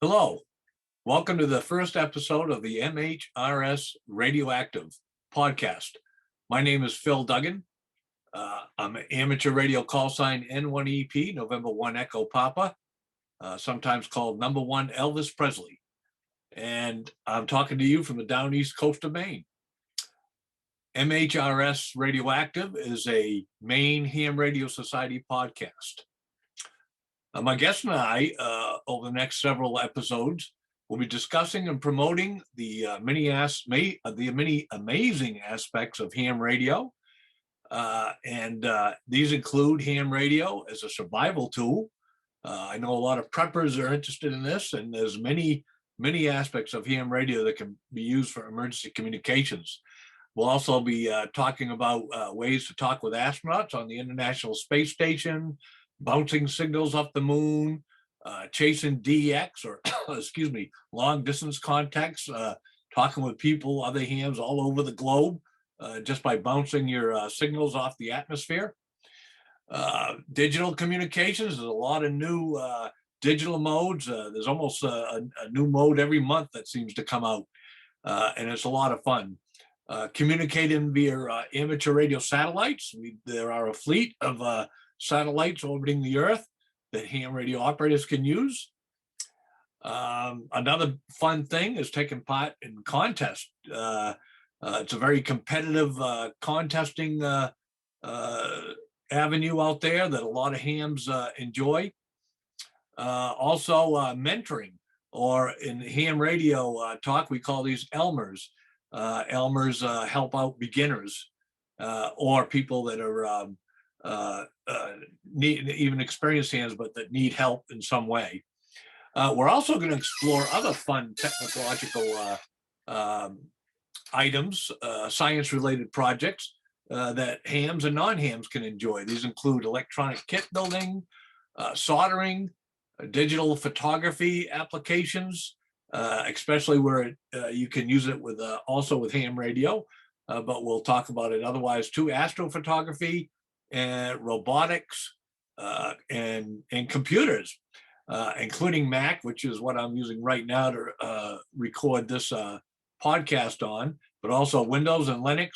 Hello, welcome to the first episode of the MHRS RadioActive podcast. My name is Phil Duggan. I'm an amateur radio call sign N1EP, November 1 Echo Papa, sometimes called number one Elvis Presley. And I'm talking to you from the down east coast of Maine. MHRS RadioActive is a Maine Ham Radio Society podcast. My guest and I, over the next several episodes, will be discussing and promoting the many amazing aspects of ham radio. And these include ham radio as a survival tool. I know a lot of preppers are interested in this, and there's many aspects of ham radio that can be used for emergency communications. We'll also be talking about ways to talk with astronauts on the International Space Station, bouncing signals off the moon, chasing DX or long distance contacts, talking with people, other hams all over the globe, just by bouncing your signals off the atmosphere. Digital communications, there's a lot of new digital modes. There's almost a new mode every month that seems to come out, and it's a lot of fun. Communicating via amateur radio satellites. There are a fleet of satellites orbiting the Earth that ham radio operators can use. Another fun thing is taking part in contests. It's a very competitive contesting avenue out there that a lot of hams enjoy. Also mentoring, or in ham radio talk, we call these Elmers. Elmers help out beginners or people that are need even experienced hands, but that need help in some way. We're also going to explore other fun technological items, science-related projects that hams and non-hams can enjoy. These include electronic kit building, soldering, digital photography applications, especially where you can use it with also with ham radio, but we'll talk about it otherwise too. Astrophotography and robotics and computers, including Mac, which is what I'm using right now to record this podcast on, but also Windows and Linux.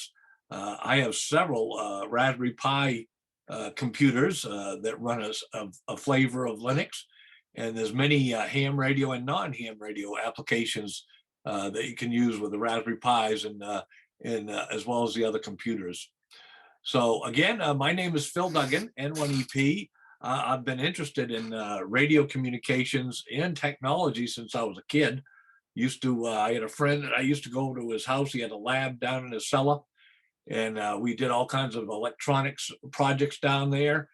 I have several Raspberry Pi computers that run a flavor of Linux, and there's many ham radio and non-ham radio applications that you can use with the Raspberry Pis and as well as the other computers. So again, my name is Phil Duggan, N1EP. I've been interested in radio communications and technology since I was a kid. I had a friend that I used to go to his house. He had a lab down in his cellar, and we did all kinds of electronics projects down there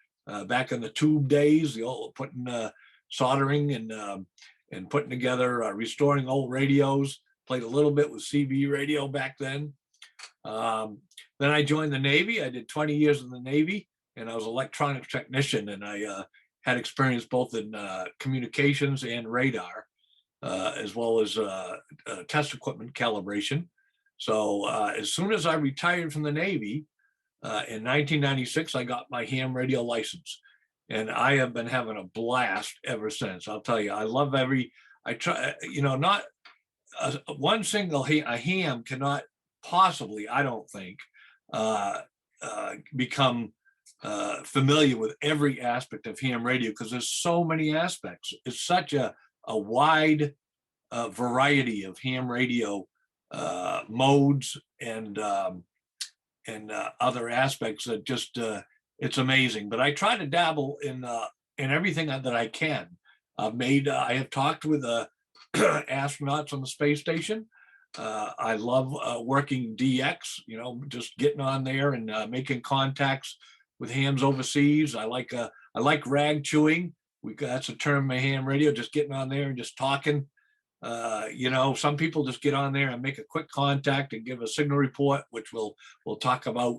back in the tube days, the old soldering and putting together, restoring old radios. Played a little bit with CB radio back then. Then I joined the Navy. I did 20 years in the Navy, and I was an electronics technician, and I had experience both in communications and radar, as well as test equipment calibration. So as soon as I retired from the Navy in 1996, I got my ham radio license, and I have been having a blast ever since. I'll tell you, I love not one single a ham cannot possibly, I don't think, become familiar with every aspect of ham radio, because there's so many aspects. It's such a wide variety of ham radio modes and other aspects that just it's amazing. But I try to dabble in everything that I can. I have talked with astronauts on the space station. I love working DX, just getting on there and making contacts with hams overseas. I like rag chewing. That's a term in ham radio, just getting on there and just talking. Some people just get on there and make a quick contact and give a signal report, which we'll talk about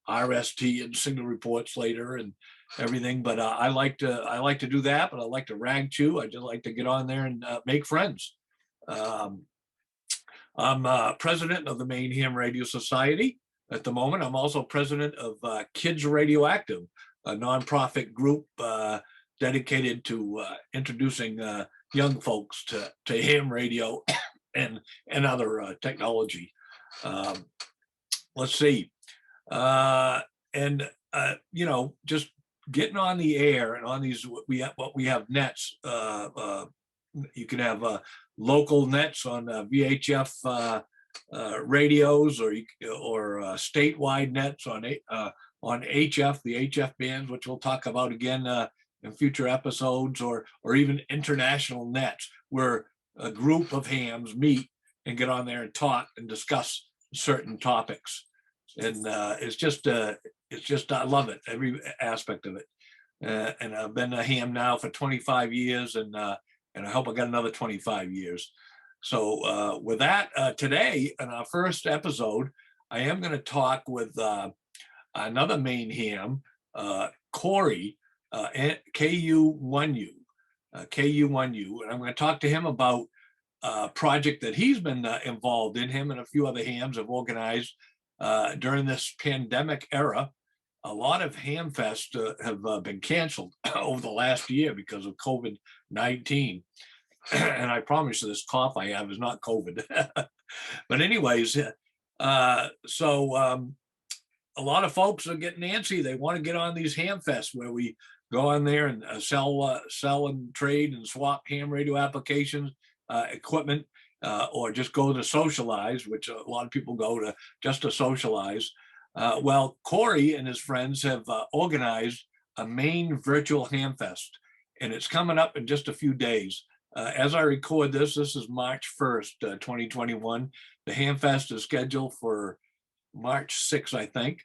RST and signal reports later and everything. But I like to do that, but I like to rag chew. I just like to get on there and make friends. I'm president of the Maine Ham Radio Society at the moment. I'm also president of Kids Radioactive, a nonprofit group dedicated to introducing young folks to ham radio and other technology. Um, let's see. And just getting on the air and on these what we have nets. You can have local nets on VHF radios, or statewide nets on HF, the HF bands, which we'll talk about again in future episodes, or even international nets, where a group of hams meet and get on there and talk and discuss certain topics. And it's just I love it, every aspect of it. And I've been a ham now for 25 years, and I hope I got another 25 years. So with that, today in our first episode, I am going to talk with another Maine ham, Cory KU1U, KU1U, and I'm going to talk to him about a project that he's been involved in. Him and a few other hams have organized during this pandemic era. A lot of Hamfest have been canceled over the last year because of COVID-19. And I promise you, this cough I have is not COVID. But anyways, so a lot of folks are getting antsy. They want to get on these Hamfests where we go on there and sell and trade and swap ham radio applications, equipment, or just go to socialize, which a lot of people go to just to socialize. Well, Cory and his friends have organized a Maine Virtual Hamfest, and it's coming up in just a few days. As I record this is March 1st, 2021. The Hamfest is scheduled for March 6th, I think.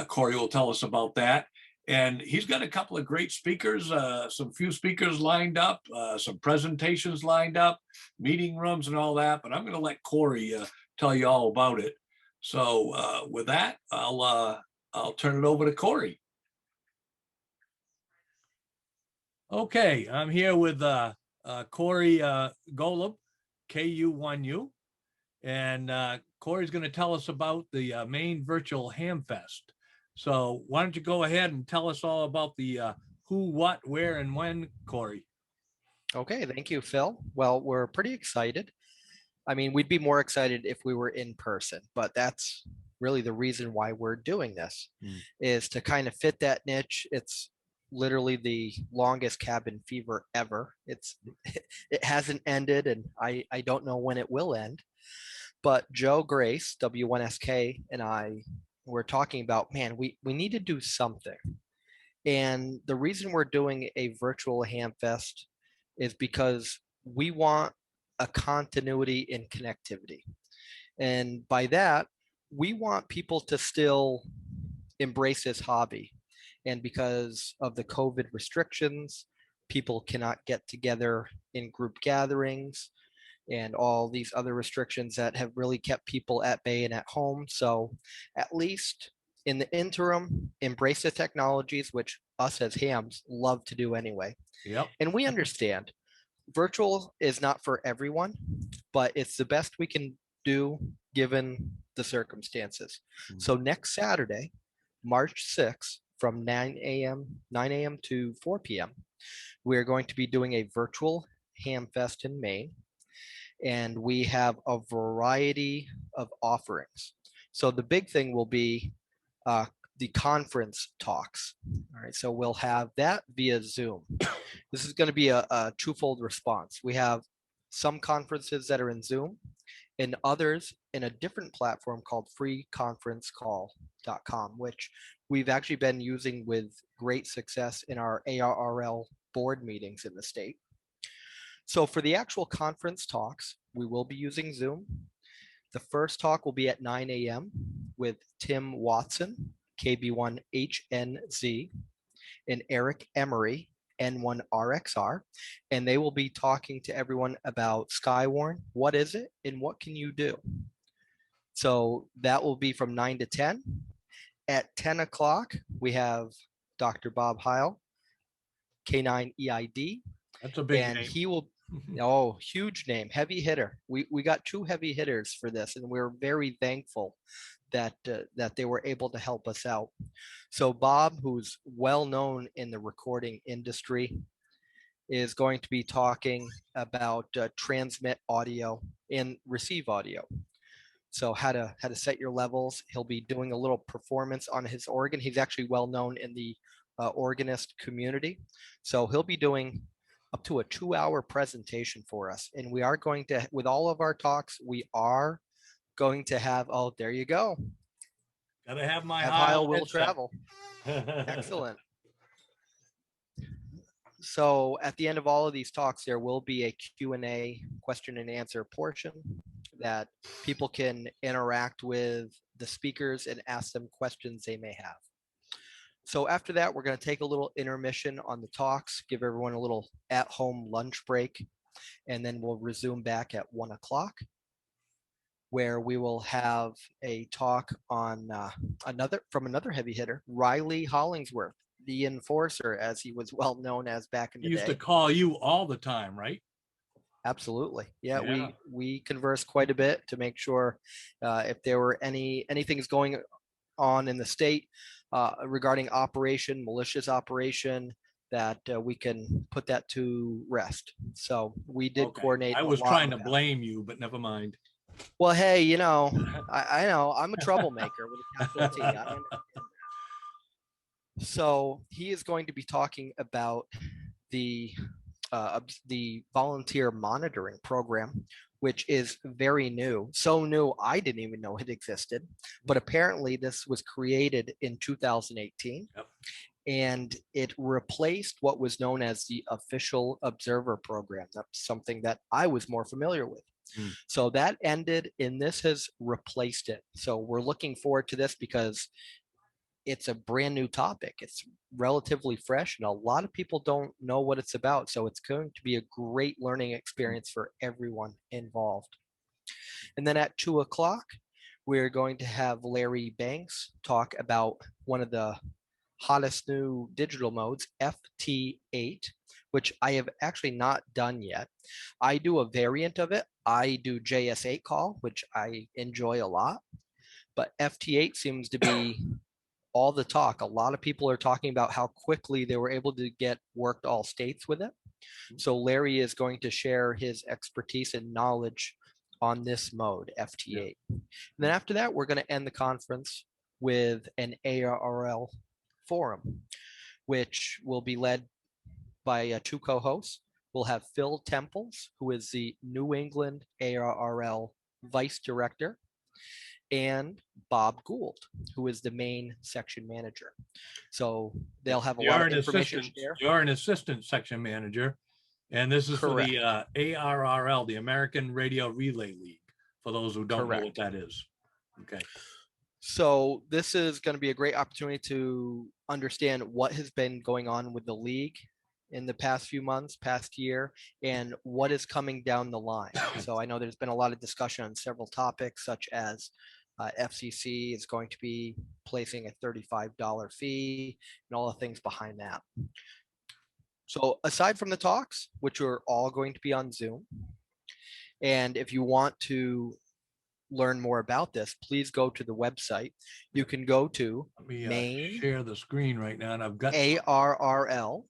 Cory will tell us about that. And he's got a couple of great speakers, some few speakers lined up, some presentations lined up, meeting rooms and all that. But I'm going to let Cory tell you all about it. So with that, I'll turn it over to Cory. Okay, I'm here with Cory Golob KU1U, and Cory's going to tell us about the Maine Virtual Hamfest. So why don't you go ahead and tell us all about the who, what, where, and when, Cory? Okay, thank you, Phil. Well, we're pretty excited. I mean, we'd be more excited if we were in person, but that's really the reason why we're doing this, is to kind of fit that niche. It's literally the longest cabin fever ever. It hasn't ended, and I don't know when it will end. But Joe Grace, W1SK, and I were talking about, man, we need to do something. And the reason we're doing a virtual Hamfest is because we want a continuity in connectivity. And by that, we want people to still embrace this hobby. And because of the COVID restrictions, people cannot get together in group gatherings and all these other restrictions that have really kept people at bay and at home. So at least in the interim, embrace the technologies, which us as hams love to do anyway. Yep. And we understand virtual is not for everyone, but it's the best we can do given the circumstances. So next Saturday, March 6th, from 9 a.m. to 4 p.m., we're going to be doing a virtual Hamfest in Maine. And we have a variety of offerings. So the big thing will be the conference talks. All right, so we'll have that via Zoom. This is going to be a twofold response. We have some conferences that are in Zoom and others in a different platform called freeconferencecall.com, which we've actually been using with great success in our ARRL board meetings in the state. So for the actual conference talks, we will be using Zoom. The first talk will be at 9 a.m. with Tim Watson, KB1HNZ, and Eric Emery, N1RXR, and they will be talking to everyone about Skywarn. What is it and what can you do? So that will be from 9 to 10. At 10 o'clock, we have Dr. Bob Heil, K9EID. That's a big and name. He will, oh, huge name, heavy hitter. We got two heavy hitters for this, and we're very thankful that they were able to help us out. So Bob, who's well known in the recording industry, is going to be talking about transmit audio and receive audio. So how to set your levels. He'll be doing a little performance on his organ. He's actually well known in the organist community. So he'll be doing up to a 2-hour presentation for us. And we are going to, with all of our talks, we are going to have, oh, there you go. Gotta have my Heil will headset. travel. Excellent. So at the end of all of these talks, there will be a Q&A, question and answer portion that people can interact with the speakers and ask them questions they may have. So after that, we're going to take a little intermission on the talks, give everyone a little at-home lunch break, and then we'll resume back at 1 o'clock, where we will have a talk on another heavy hitter, Riley Hollingsworth, the enforcer, as he was well known as back in the He used day. to call you all the time, right? Absolutely. Yeah, Yeah. we converse quite a bit to make sure if there were anything's going on in the state regarding malicious operation, that we can put that to rest. So we did coordinate. I was trying to blame you, but never mind. Well, hey, you know, I know I'm a troublemaker with a capital T. I understand that. So he is going to be talking about the volunteer monitoring program, which is very new. So new, I didn't even know it existed. But apparently this was created in 2018. Yep. And it replaced what was known as the official observer program. That's something that I was more familiar with. So that ended and this has replaced it. So we're looking forward to this because it's a brand new topic. It's relatively fresh and a lot of people don't know what it's about. So it's going to be a great learning experience for everyone involved. And then at 2 o'clock, we're going to have Larry Banks talk about one of the hottest new digital modes, FT8, which I have actually not done yet. I do a variant of it. I do JS8 call, which I enjoy a lot, but FT8 seems to be all the talk. A lot of people are talking about how quickly they were able to get worked all states with it. So Larry is going to share his expertise and knowledge on this mode, FT8. And then after that, we're going to end the conference with an ARRL forum, which will be led by 2 co-hosts. We'll have Phil Temples, who is the New England ARRL Vice Director, and Bob Gould, who is the Maine section manager. So they'll have a lot of information to share. You're an assistant section manager, and this is Correct. for the ARRL, the American Radio Relay League, for those who don't know what that is. Okay. So this is going to be a great opportunity to understand what has been going on with the league in the past few months, past year, and what is coming down the line. So I know there's been a lot of discussion on several topics, such as FCC is going to be placing a $35 fee and all the things behind that. So aside from the talks, which are all going to be on Zoom, and if you want to learn more about this, please go to the website. You can go to Maine share the screen right now, and I've got ARRL.org/MVH.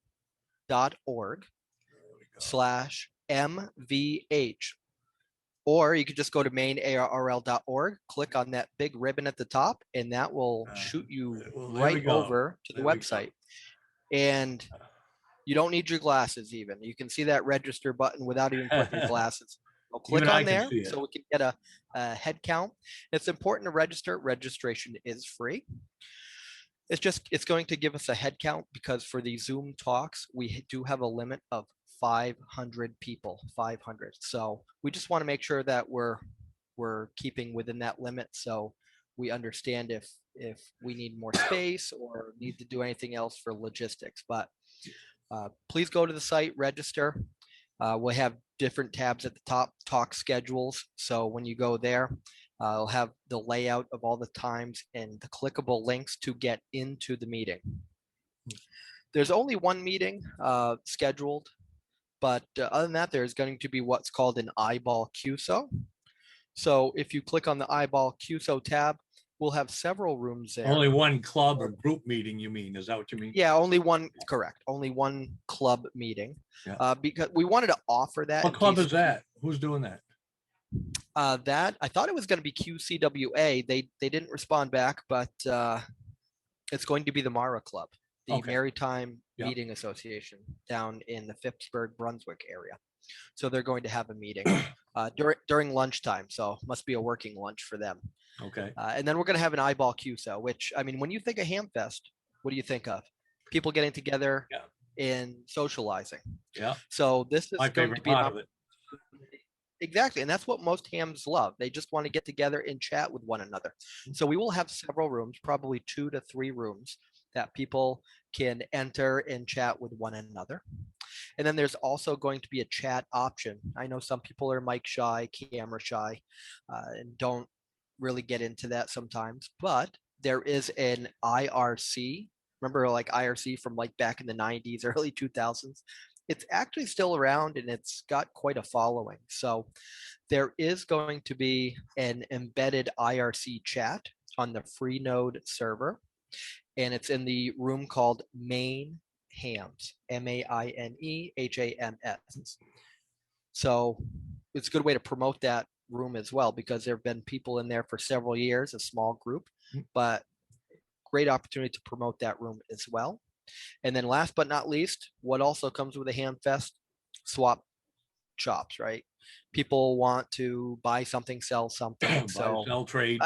Or you could just go to mainearrl.org, click on that big ribbon at the top, and that will shoot you right over to the website. And you don't need your glasses even. You can see that register button without even putting your glasses. So click on there so we can get a head count. It's important to register. Registration is free. It's going to give us a head count because for the Zoom talks, we do have a limit of 500 people, 500. So we just want to make sure that we're keeping within that limit. So we understand if we need more space or need to do anything else for logistics. But please go to the site, register. We'll have different tabs at the top, talk schedules. So when you go there, I'll have the layout of all the times and the clickable links to get into the meeting. There's only one meeting scheduled, but other than that, there's going to be what's called an eyeball QSO. So if you click on the eyeball QSO tab, we'll have several rooms there. Only one club or group meeting, you mean? Is that what you mean? Yeah, only one, correct. Only one club meeting. Yeah. Because we wanted to offer that. What club is that? Who's doing that? That I thought it was going to be QCWA. They didn't respond back, but it's going to be the Mara Club, the Okay. Maritime Yeah. Meeting Association down in the Phippsburg, Brunswick area. So they're going to have a meeting during lunchtime. So must be a working lunch for them. Okay. And then we're going to have an eyeball QSO, which, I mean, when you think of Hamfest, what do you think of? People getting together and socializing. Yeah. So this is My going to favorite be an part of it. Exactly. And that's what most hams love. They just want to get together and chat with one another. So we will have several rooms, probably 2 to 3 rooms that people can enter and chat with one another. And then there's also going to be a chat option. I know some people are mic shy, camera shy, and don't really get into that sometimes, but there is an IRC. Remember like IRC from like back in the 90s, early 2000s? It's actually still around and it's got quite a following. So there is going to be an embedded IRC chat on the Freenode server, and it's in the room called Maine Hams, MAINEHAMS. So it's a good way to promote that room as well, because there have been people in there for several years, a small group, but great opportunity to promote that room as well. And then last but not least, what also comes with a Hamfest, swap shops, right? People want to buy something, sell something. So Sell, trade.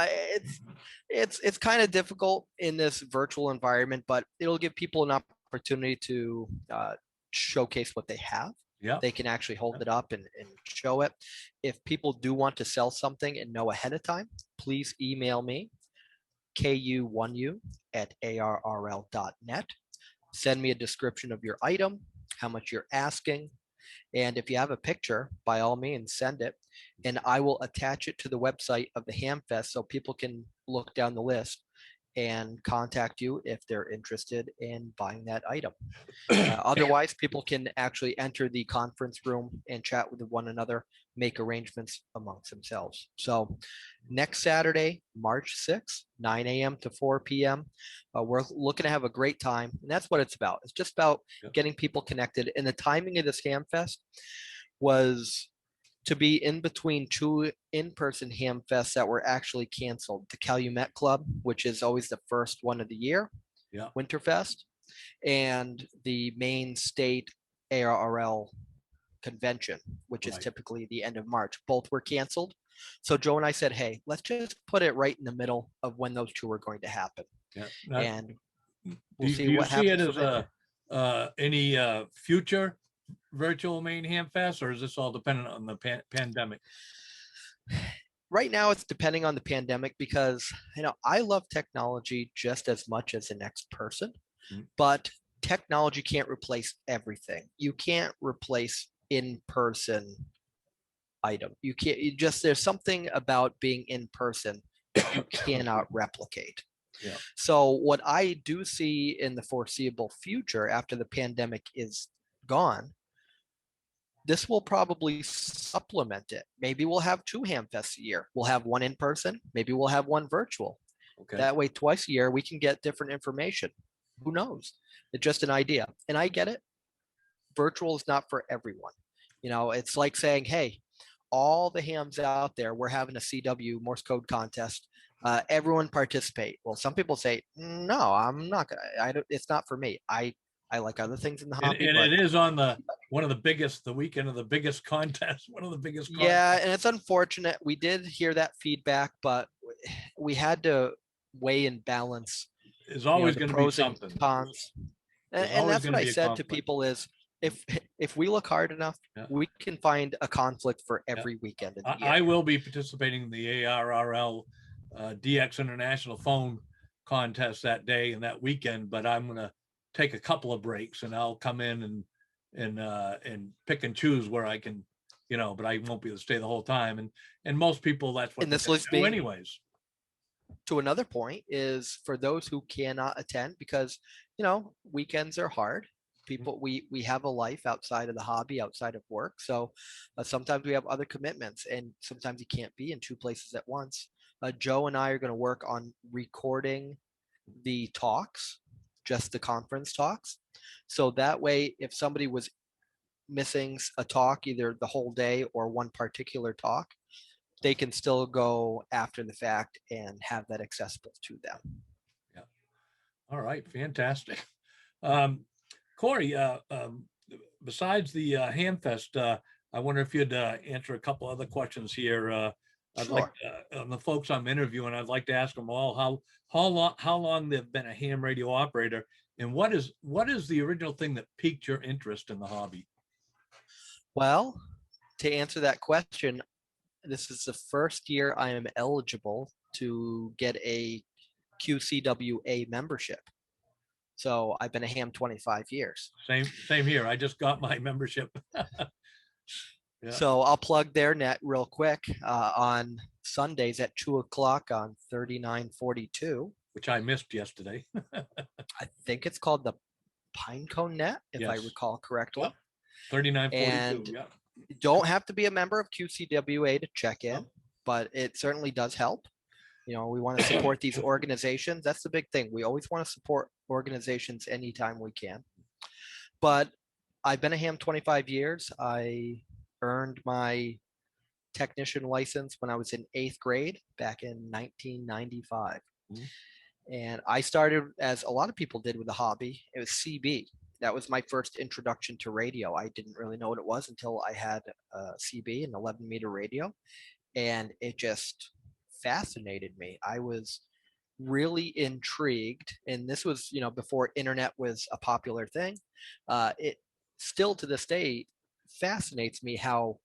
It's kind of difficult in this virtual environment, but it'll give people an opportunity to showcase what they have. Yeah. They can actually hold it up and show it. If people do want to sell something and know ahead of time, please email me, KU1U@ARRL.net. Send me a description of your item, how much you're asking. And if you have a picture, by all means, send it. And I will attach it to the website of the Hamfest so people can look down the list and contact you if they're interested in buying that item. Otherwise, people can actually enter the conference room and chat with one another, make arrangements amongst themselves. So next Saturday, March 6th, 9 a.m. to 4 p.m., we're looking to have a great time. And that's what it's about. It's just about getting people connected. And the timing of this Hamfest was to be in between 2 in-person Hamfests that were actually canceled. The Calumet Club, which is always the first one of the year, Winterfest, and the Maine State ARRL convention, which is typically the end of March. Both were canceled. So Joe and I said, hey, let's just put it right in the middle of when those 2 are going to happen. Yeah. And we'll see what happens. Do you see it as any future virtual Maine Hamfest, or is this all dependent on the pandemic? Right now, it's depending on the pandemic, because I love technology just as much as the next person, but technology can't replace everything. You can't replace in-person item. You can't. There's something about being in person that you cannot replicate. Yeah. So what I do see in the foreseeable future, after the pandemic is gone, this will probably supplement it. Maybe we'll have 2 Hamfests a year. We'll have one in person. Maybe we'll have one virtual. Okay. That way, twice a year, we can get different information. Who knows? It's just an idea. And I get it. Virtual is not for everyone. It's like saying, hey, all the hams out there, we're having a CW Morse code contest. Everyone participate. Well, some people say, no, I'm not gonna. It's not for me. I like other things in the hobby. And it is on the weekend of the biggest contest, one of the biggest contests. Yeah, and it's unfortunate. We did hear that feedback, but we had to weigh and balance. There's always going to be something. Cons. And that's what I said to people is, if we look hard enough, we can find a conflict for every weekend in the year. I will be participating in the ARRL DX International Phone Contest that day and that weekend, but I'm going to take a couple of breaks and I'll come in and pick and choose where I can, but I won't be able to stay the whole time. And most people, that's what they do anyways. To another point is for those who cannot attend, because weekends are hard. People, we have a life outside of the hobby, outside of work. So sometimes we have other commitments, and sometimes you can't be in 2 places at once. Joe and I are going to work on recording the talks, just the conference talks. So that way, if somebody was missing a talk, either the whole day or one particular talk, they can still go after the fact and have that accessible to them. Yeah. All right. Fantastic. Cory, besides the Hamfest, I wonder if you'd answer a couple other questions here. I'd Sure. like the folks I'm interviewing, I'd like to ask them all how long they've been a ham radio operator, and what is the original thing that piqued your interest in the hobby? Well, to answer that question, this is the first year I am eligible to get a QCWA membership. So I've been a ham 25 years. Same here. I just got my membership. Yeah. So I'll plug their net real quick on Sundays at 2 o'clock on 3942. Which I missed yesterday. I think it's called the Pinecone net, if I Yes. recall correctly. Yep. 3942. And Yeah. you don't have to be a member of QCWA to check in, No. but it certainly does help. You know, we want to support these organizations. That's the big thing. We always want to support organizations anytime we can. But I've been a ham 25 years. I earned my technician license when I was in 8th grade back in 1995. Mhm. And I started, as a lot of people did with the hobby, it was CB. That was my first introduction to radio. I didn't really know what it was until I had a CB, an 11-meter radio, and it just fascinated me. I was really intrigued, and this was, you know, before internet was a popular thing. It still to this day fascinates me how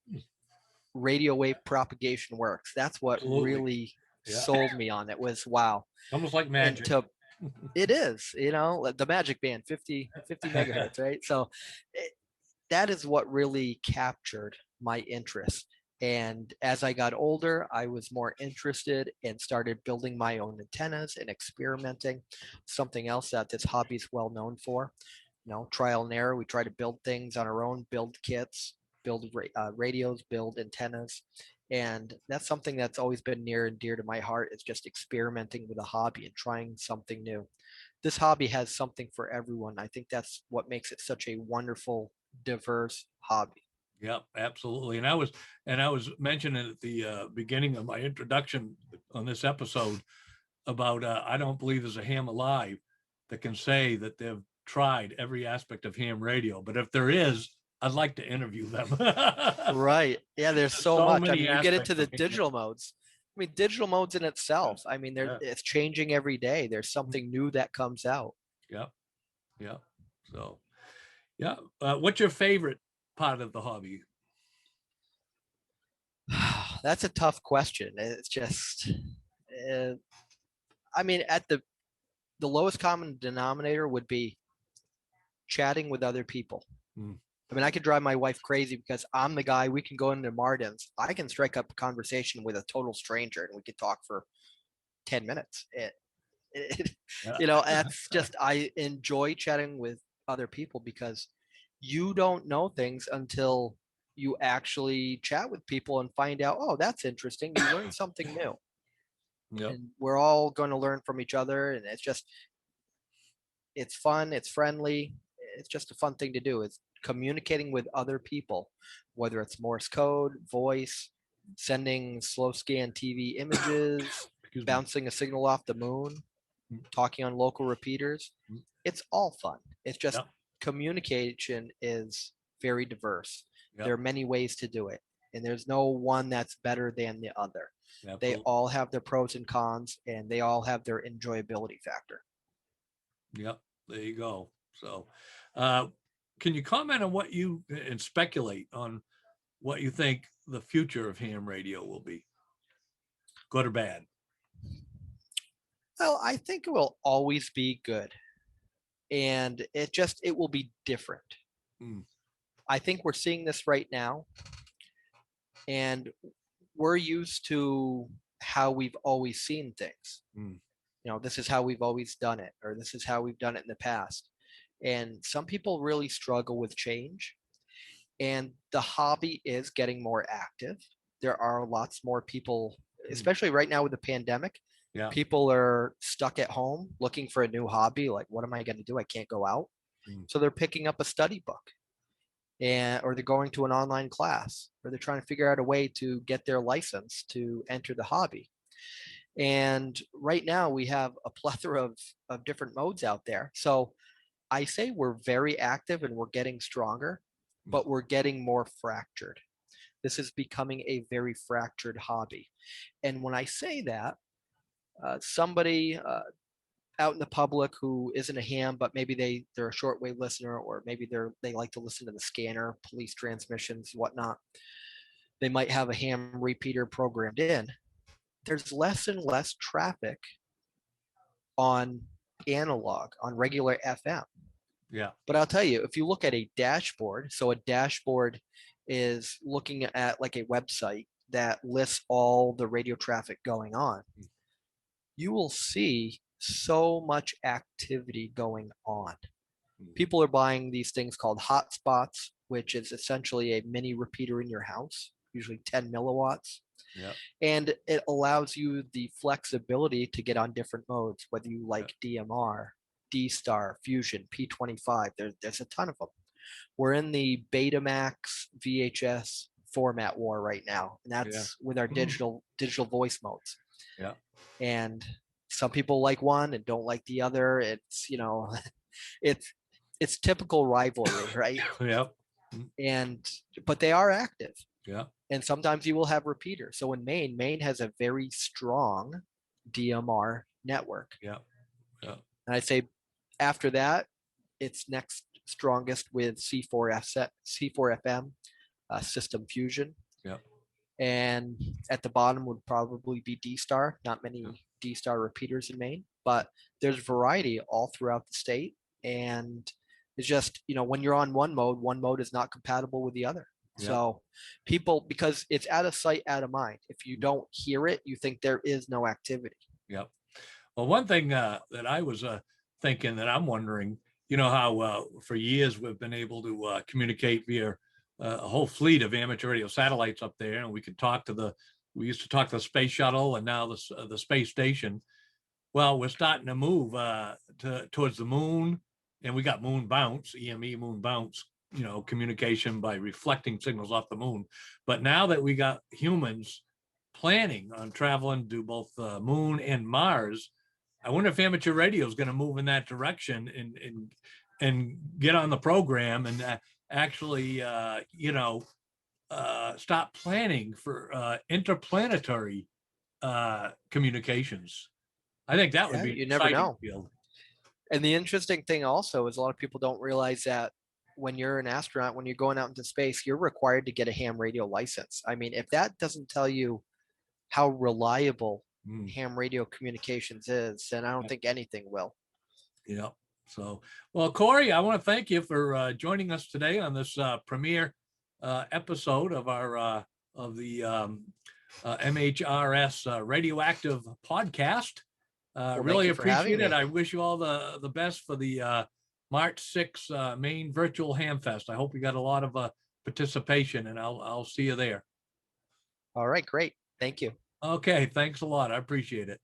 radio wave propagation works. That's what Absolutely. really Yeah. sold me on it. Was wow. Almost like magic. It is, you know, the magic band, 50 megahertz, right? So that is what really captured my interest. And as I got older, I was more interested and started building my own antennas and experimenting. Something else that this hobby is well known for, you know, trial and error. We try to build things on our own, build kits, build radios, build antennas. And that's something that's always been near and dear to my heart, is just experimenting with a hobby and trying something new. This hobby has something for everyone. I think that's what makes it such a wonderful, diverse hobby. Yeah, absolutely. And I was mentioning at the beginning of my introduction on this episode about I don't believe there's a ham alive that can say that they've tried every aspect of ham radio. But if there is, I'd like to interview them. Right. Yeah, there's so so much. I many mean, you get aspects into the of ham. digital modes. I mean, digital modes in itself, I mean, Yeah. it's changing every day. There's something new that comes out. Yeah. Yeah. So, yeah. What's your favorite part of the hobby? That's a tough question. It's just, I mean, at the lowest common denominator would be chatting with other people. Mm. I mean, I could drive my wife crazy because I'm the guy. We can go into Martin's. I can strike up a conversation with a total stranger and we could talk for 10 minutes. Yeah. You know, that's just, I enjoy chatting with other people because you don't know things until you actually chat with people and find out, oh, that's interesting. You learn something new. Yep. And we're all going to learn from each other. And it's just, it's fun. It's friendly. It's just a fun thing to do. It's communicating with other people, whether it's Morse code, voice, sending slow scan TV images, bouncing a signal off the moon, talking on local repeaters. It's all fun. It's just communication is very diverse. There are many ways to do it, and there's no one that's better than the other. Absolutely. They all have their pros and cons, and they all have their enjoyability factor. Yep, there you go. So, can you comment on what you and speculate on what you think the future of ham radio will be, good or bad? Well, I think it will always be good, and it will be different. I think we're seeing this right now, and we're used to how we've always seen things. You know, this is how we've always done it, or this is how we've done it in the past. And some people really struggle with change, and the hobby is getting more active. There are lots more people especially right now with the pandemic. Yeah. People are stuck at home looking for a new hobby. Like, what am I going to do? I can't go out. So they're picking up a study book, or they're going to an online class, or they're trying to figure out a way to get their license to enter the hobby. And right now we have a plethora of different modes out there. So I say we're very active and we're getting stronger, but we're getting more fractured. This is becoming a very fractured hobby. And when I say that, somebody out in the public who isn't a ham, but maybe they're a shortwave listener, or maybe they like to listen to the scanner, police transmissions, whatnot. They might have a ham repeater programmed in. There's less and less traffic on analog, on regular FM. Yeah. But I'll tell you, if you look at a dashboard, so a dashboard is looking at like a website that lists all the radio traffic going on, you will see so much activity going on. People are buying these things called hotspots, which is essentially a mini repeater in your house, usually 10 milliwatts. Yeah. And it allows you the flexibility to get on different modes, whether you like DMR, D-Star, Fusion, P25. There's a ton of them. We're in the Betamax VHS format war right now, and that's with our digital voice modes. Yeah. And some people like one and don't like the other. It's, it's typical rivalry, right? Yep. But they are active. Yeah. And sometimes you will have repeaters. So in Maine has a very strong DMR network. Yeah. Yeah. And I'd say after that, it's next strongest with C4FM, System Fusion. Yeah. And at the bottom would probably be D-Star. Not many D-Star repeaters in Maine, but there's variety all throughout the state. And it's just, when you're on one mode is not compatible with the other. Yeah. So people, because it's out of sight, out of mind. If you don't hear it, you think there is no activity. Yep. Well, one thing that I was thinking that I'm wondering, how for years we've been able to communicate via a whole fleet of amateur radio satellites up there, and we used to talk to the space shuttle, and now the space station. Well, we're starting to move towards the moon, and we got moon bounce, EME moon bounce, communication by reflecting signals off the moon. But now that we got humans planning on traveling to both the moon and Mars, I wonder if amateur radio is going to move in that direction and get on the program and actually, stop planning for interplanetary communications. I think that would be you never know. Field. And the interesting thing also is a lot of people don't realize that when you're an astronaut, when you're going out into space, you're required to get a ham radio license. I mean, if that doesn't tell you how reliable ham radio communications is, then I don't think anything will. Yeah. So, well, Cory, I want to thank you for joining us today on this premiere episode of our of the MHRS RadioActive podcast. Really appreciate it. I wish you all the best for the March 6th Maine Virtual Hamfest. I hope you got a lot of participation, and I'll see you there. All right, great. Thank you. Okay, thanks a lot. I appreciate it.